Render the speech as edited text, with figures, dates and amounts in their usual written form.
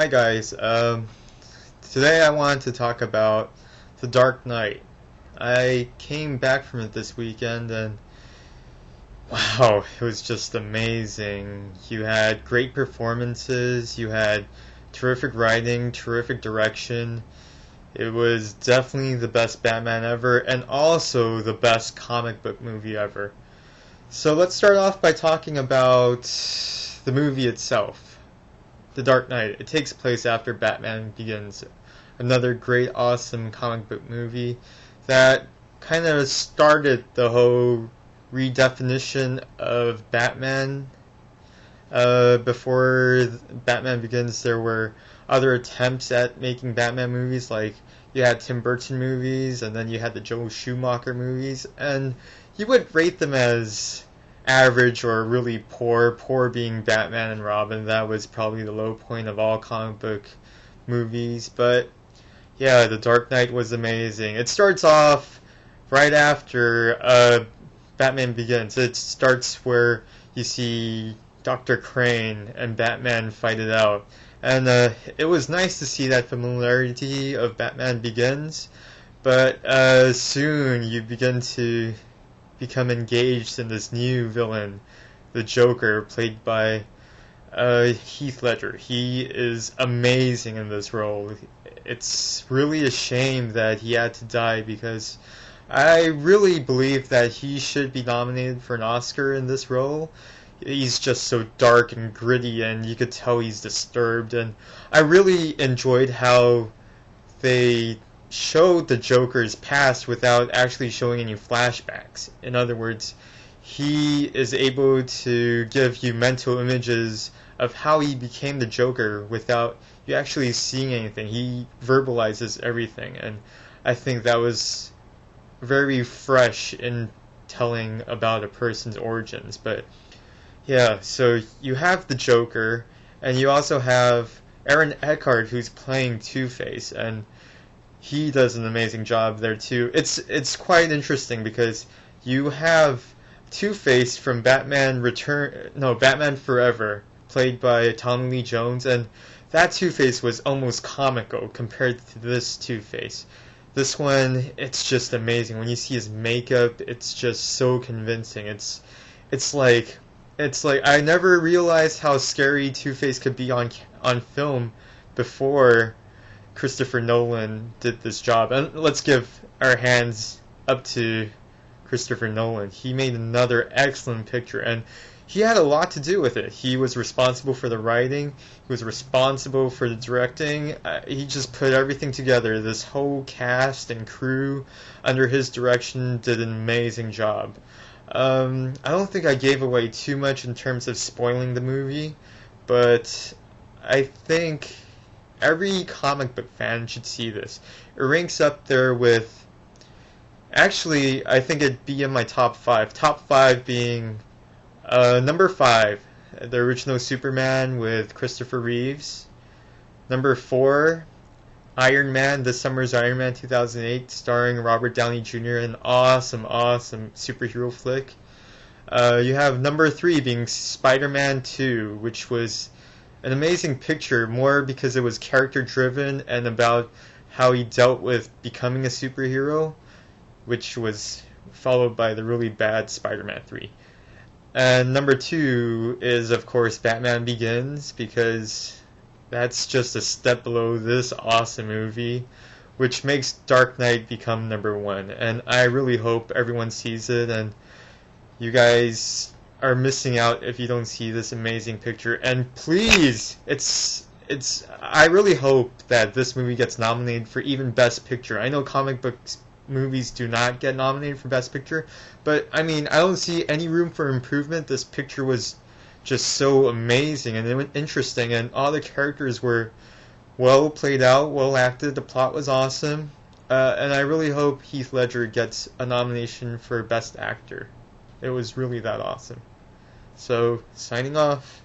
Hi guys. Today I wanted to talk about The Dark Knight. I came back from it this weekend and wow, it was just amazing. You had great performances, you had terrific writing, terrific direction. It was definitely the best Batman ever and also the best comic book movie ever. So let's start off by talking about the movie itself. The Dark Knight. It takes place after Batman Begins. Another great, awesome comic book movie that kind of started the whole redefinition of Batman. Before Batman Begins, there were other attempts at making Batman movies, like you had Tim Burton movies, and then you had the Joel Schumacher movies, and you would rate them as average or really poor. Poor being Batman and Robin. That was probably the low point of all comic book movies. But yeah, The Dark Knight was amazing. It starts off right after Batman Begins. It starts where you see Dr. Crane and Batman fight it out. And it was nice to see that familiarity of Batman Begins. But soon you begin to become engaged in this new villain, the Joker, played by Heath Ledger. He is amazing in this role. It's really a shame that he had to die because I really believe that he should be nominated for an Oscar in this role. He's just so dark and gritty, and you could tell he's disturbed. And I really enjoyed how they showed the Joker's past without actually showing any flashbacks. In other words, he is able to give you mental images of how he became the Joker without you actually seeing anything. He verbalizes everything, and I think that was very fresh in telling about a person's origins. But yeah, so you have the Joker, and you also have Aaron Eckhart, who's playing Two-Face, and he does an amazing job there too. It's quite interesting because you have Two-Face from Batman Forever, played by Tommy Lee Jones, and that Two-Face was almost comical compared to this Two-Face. This one, it's just amazing. When you see his makeup, it's just so convincing. It's like I never realized how scary Two-Face could be on film before Christopher Nolan did this job. And let's give our hands up to Christopher Nolan. He made another excellent picture, and he had a lot to do with it. He was responsible for the writing, he was responsible for the directing. He just put everything together. This whole cast and crew under his direction did an amazing job. I don't think I gave away too much in terms of spoiling the movie, but I think every comic book fan should see this. It ranks up there with, actually, I think it'd be in my top 5. Top 5 being number 5, the original Superman with Christopher Reeves. Number 4, Iron Man, This Summer's Iron Man 2008, starring Robert Downey Jr. An awesome, awesome superhero flick. You have number 3 being Spider-Man 2, which was an amazing picture, more because it was character driven and about how he dealt with becoming a superhero, which was followed by the really bad Spider-Man 3. And number 2 is, of course, Batman Begins, because that's just a step below this awesome movie, which makes Dark Knight become number 1. And I really hope everyone sees it, and you guys are missing out if you don't see this amazing picture. And please, I really hope that this movie gets nominated for even Best Picture. I know comic books movies do not get nominated for Best Picture, but I mean, I don't see any room for improvement. This picture was just so amazing and interesting, and all the characters were well played out, well acted, the plot was awesome, and I really hope Heath Ledger gets a nomination for Best Actor. It was really that awesome. So, signing off.